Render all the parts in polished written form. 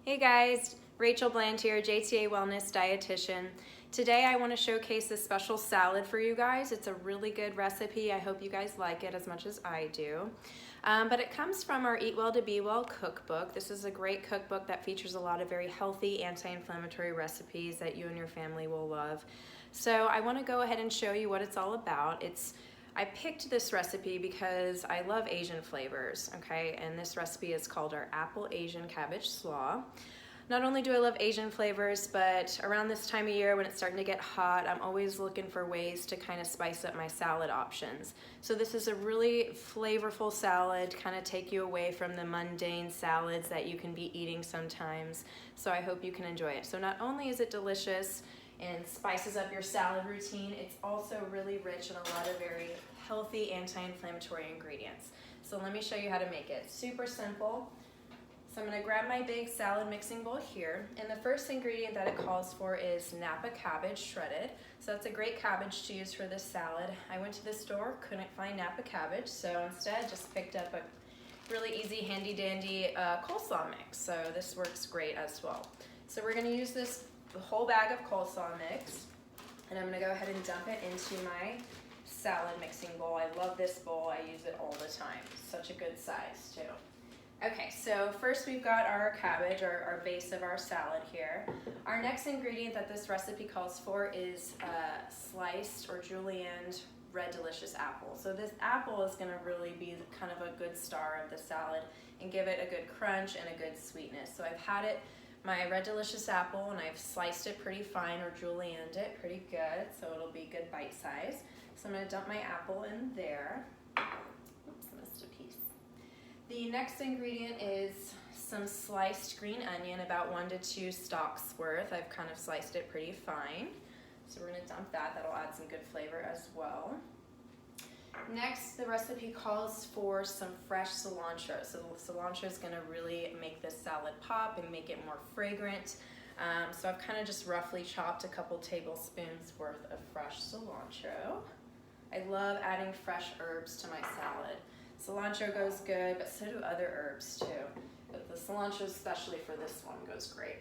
Hey guys, Rachel Bland here, JTA Wellness Dietitian. Today I want to showcase a special salad for you guys. It's a really good recipe. I hope you guys like it as much as I do. But it comes from our Eat Well to Be Well cookbook. This is a great cookbook that features a lot of very healthy anti-inflammatory recipes that you and your family will love. So I want to go ahead and show you what it's all about. I picked this recipe because I love Asian flavors, okay? And this recipe is called our Apple Asian Cabbage Slaw. Not only do I love Asian flavors, but around this time of year when it's starting to get hot, I'm always looking for ways to kind of spice up my salad options. So this is a really flavorful salad, kind of take you away from the mundane salads that you can be eating sometimes. So I hope you can enjoy it. So not only is it delicious and spices up your salad routine, it's also really rich in a lot of very healthy anti-inflammatory ingredients. So let me show you how to make it. Super simple. So I'm going to grab my big salad mixing bowl here, and the first ingredient that it calls for is Napa cabbage shredded. So that's a great cabbage to use for this salad. I went to the store, couldn't find Napa cabbage, so instead just picked up a really easy handy dandy coleslaw mix. So this works great as well. So we're going to use this whole bag of coleslaw mix, and I'm going to go ahead and dump it into my salad mixing bowl. I love this bowl. I use it all the time. Such a good size too. Okay, so first we've got our cabbage, our base of our salad here. Our next ingredient that this recipe calls for is sliced or julienned red delicious apple. So this apple is going to really be kind of a good star of the salad and give it a good crunch and a good sweetness. So I've had my red delicious apple, and I've sliced it pretty fine or julienned it pretty good, so it'll be good bite size. So I'm going to dump my apple in there. Oops, missed a piece. The next ingredient is some sliced green onion, about 1 to 2 stalks worth. I've kind of sliced it pretty fine. So we're going to dump that. That'll add some good flavor as well. Next, the recipe calls for some fresh cilantro. So cilantro is going to really make this salad pop and make it more fragrant. So I've kind of just roughly chopped a couple tablespoons worth of fresh cilantro. I love adding fresh herbs to my salad. Cilantro goes good, but so do other herbs too. But the cilantro, especially for this one, goes great.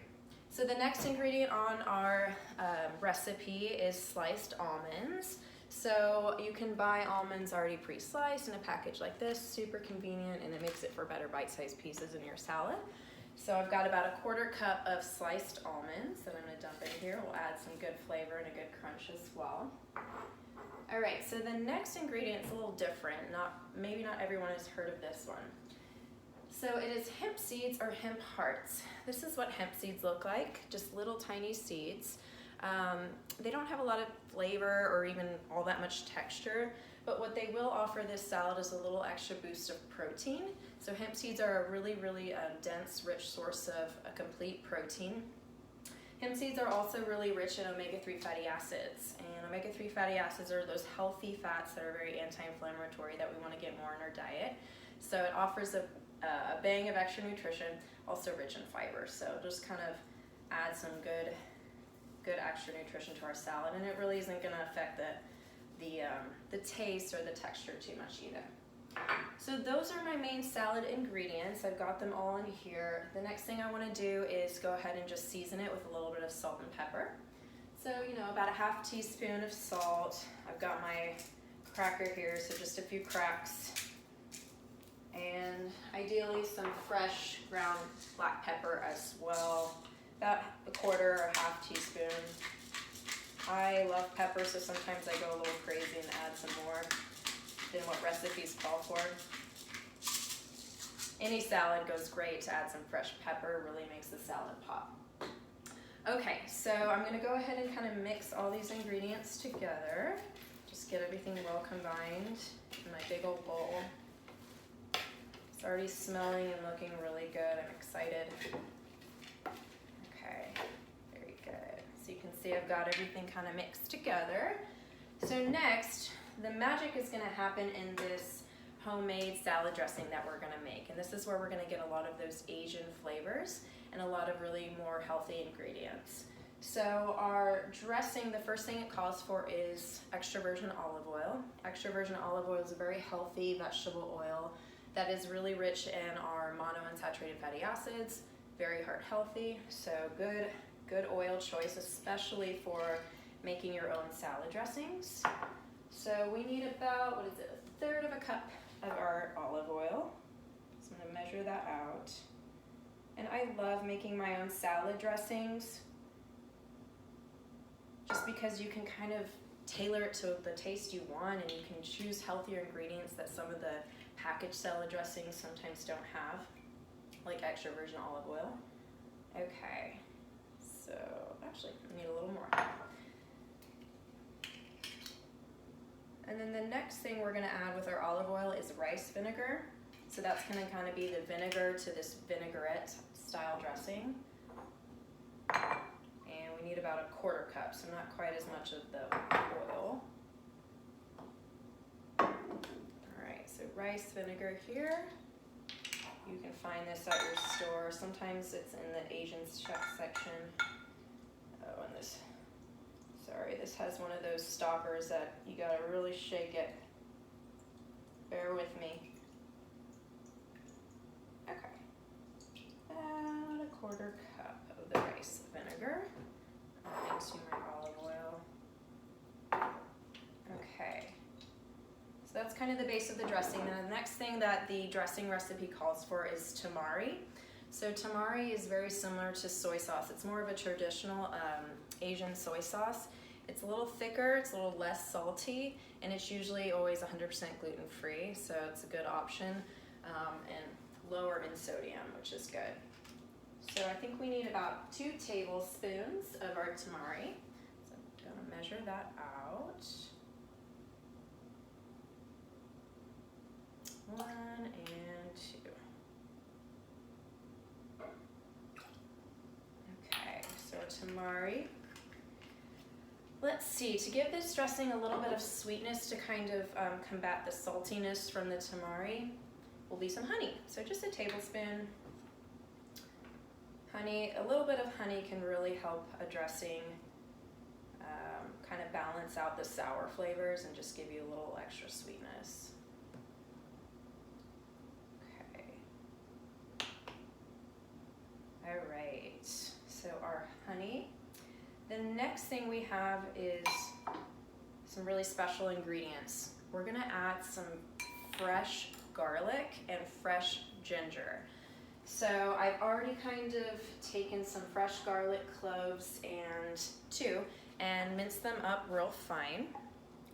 So the next ingredient on our recipe is sliced almonds. So you can buy almonds already pre-sliced in a package like this, super convenient, and it makes it for better bite-sized pieces in your salad. So I've got about 1/4 cup of sliced almonds that I'm going to dump in here. We'll add some good flavor and a good crunch as well. All right, so the next ingredient is a little different. Maybe not everyone has heard of this one. So it is hemp seeds or hemp hearts. This is what hemp seeds look like, just little tiny seeds. They don't have a lot of flavor or even all that much texture, but what they will offer this salad is a little extra boost of protein. So hemp seeds are a really, really dense, rich source of a complete protein. Hemp seeds are also really rich in omega-3 fatty acids, and omega-3 fatty acids are those healthy fats that are very anti-inflammatory that we want to get more in our diet. So it offers a bang of extra nutrition, also rich in fiber. So just kind of add some good extra nutrition to our salad, and it really isn't going to affect the taste or the texture too much either. So those are my main salad ingredients. I've got them all in here. The next thing I want to do is go ahead and just season it with a little bit of salt and pepper. So, about 1/2 teaspoon of salt. I've got my cracker here, so just a few cracks. And ideally some fresh ground black pepper as well. About 1/4 or 1/2 teaspoon. I love pepper, so sometimes I go a little crazy and add some more than what recipes call for. Any salad goes great to add some fresh pepper, really makes the salad pop. Okay, so I'm going to go ahead and kind of mix all these ingredients together. Just get everything well combined in my big old bowl. It's already smelling and looking really good. I'm excited. Okay, very good. So you can see I've got everything kind of mixed together. So next, the magic is going to happen in this homemade salad dressing that we're going to make. And this is where we're going to get a lot of those Asian flavors and a lot of really more healthy ingredients. So our dressing, the first thing it calls for is extra virgin olive oil. Extra virgin olive oil is a very healthy vegetable oil that is really rich in our monounsaturated fatty acids, very heart healthy, so good oil choice, especially for making your own salad dressings. So we need about, what is it, 1/3 of a cup of our olive oil. So I'm gonna measure that out. And I love making my own salad dressings just because you can kind of tailor it to the taste you want, and you can choose healthier ingredients that some of the packaged salad dressings sometimes don't have, like extra virgin olive oil. Okay, so actually I need a little more. And then the next thing we're gonna add with our olive oil is rice vinegar. So that's gonna kind of be the vinegar to this vinaigrette style dressing. And we need about 1/4 cup, so not quite as much of the oil. All right, so rice vinegar here. You can find this at your store. Sometimes it's in the Asian section. Oh, and this, sorry, this has one of those stoppers that you gotta really shake it. Bear with me. Okay, about 1/4 cup of the rice vinegar into my olive oil. Okay, so that's kind of the base of the dressing. Now the next thing that the dressing recipe calls for is tamari. So tamari is very similar to soy sauce. It's more of a traditional Asian soy sauce. It's a little thicker, it's a little less salty, and it's usually always 100% gluten-free, so it's a good option, and lower in sodium, which is good. So I think we need about 2 tablespoons of our tamari. So I'm gonna measure that out. 1 and 2. Okay, so our tamari. Let's see, to give this dressing a little bit of sweetness to kind of combat the saltiness from the tamari, will be some honey. So just a tablespoon. Honey, a little bit of honey can really help a dressing kind of balance out the sour flavors and just give you a little extra sweetness. Okay. All right, so our honey. The next thing we have is some really special ingredients. We're gonna add some fresh garlic and fresh ginger. So I've already kind of taken some fresh garlic cloves and minced them up real fine.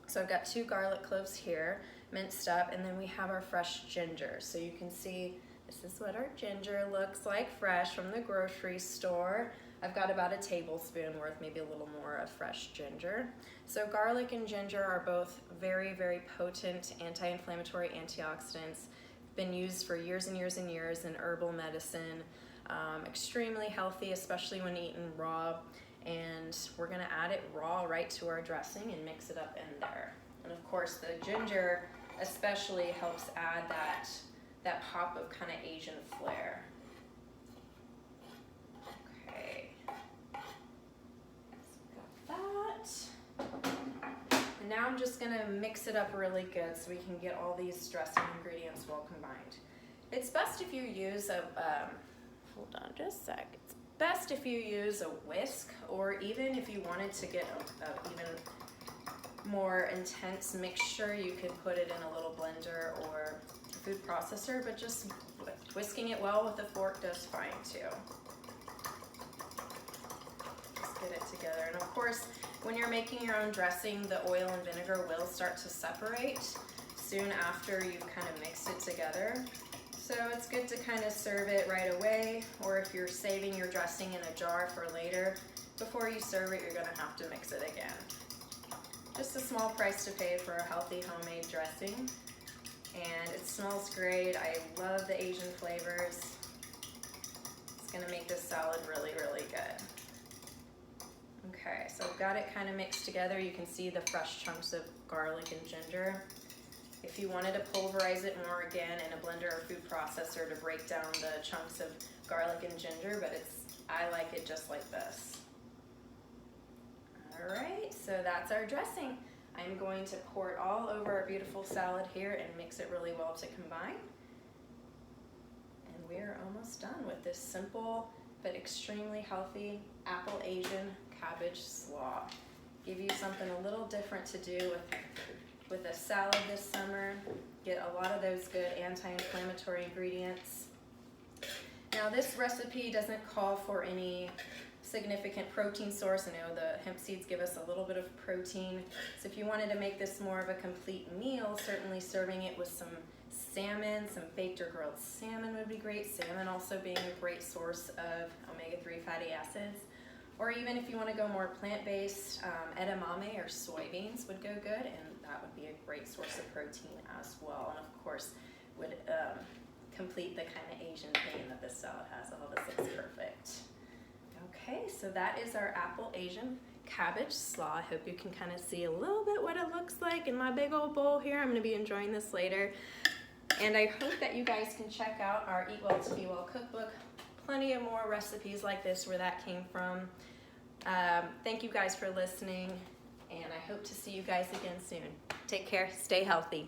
So I've got 2 garlic cloves here, minced up, and then we have our fresh ginger. So you can see this is what our ginger looks like fresh from the grocery store. I've got about a tablespoon worth, maybe a little more, of fresh ginger. So garlic and ginger are both very, very potent anti-inflammatory antioxidants. Been used for years and years and years in herbal medicine. Extremely healthy, especially when eaten raw. And we're gonna add it raw right to our dressing and mix it up in there. And of course the ginger especially helps add that pop of kind of Asian flair. Okay, so got that. And now I'm just gonna mix it up really good so we can get all these dressing ingredients well combined. It's best if you use a, hold on just a sec. It's best if you use a whisk, or even if you wanted to get a even more intense mixture, you could put it in a little blender or food processor, but just whisking it well with a fork does fine too. Just get it together. And of course, when you're making your own dressing, the oil and vinegar will start to separate soon after you've kind of mixed it together. So it's good to kind of serve it right away, or if you're saving your dressing in a jar for later, before you serve it, you're gonna have to mix it again. Just a small price to pay for a healthy homemade dressing. And it smells great. I love the Asian flavors. It's gonna make this salad really, really good. Okay, so I've got it kind of mixed together. You can see the fresh chunks of garlic and ginger. If you wanted to pulverize it more, again, in a blender or food processor to break down the chunks of garlic and ginger, but I like it just like this. All right, so that's our dressing. I'm going to pour it all over our beautiful salad here and mix it really well to combine. And we are almost done with this simple but extremely healthy apple Asian cabbage slaw. Give you something a little different to do with a salad this summer. Get a lot of those good anti-inflammatory ingredients. Now this recipe doesn't call for any significant protein source. I know the hemp seeds give us a little bit of protein. So if you wanted to make this more of a complete meal, certainly serving it with some salmon, some baked or grilled salmon would be great. Salmon also being a great source of omega-3 fatty acids. Or even if you want to go more plant-based, edamame or soybeans would go good, and that would be a great source of protein as well. And of course, would complete the kind of Asian theme that this salad has. All this looks perfect. Okay, so that is our apple Asian cabbage slaw. I hope you can kind of see a little bit what it looks like in my big old bowl here. I'm going to be enjoying this later. And I hope that you guys can check out our Eat Well to Be Well cookbook. Plenty of more recipes like this where that came from. Thank you guys for listening, and I hope to see you guys again soon. Take care, stay healthy.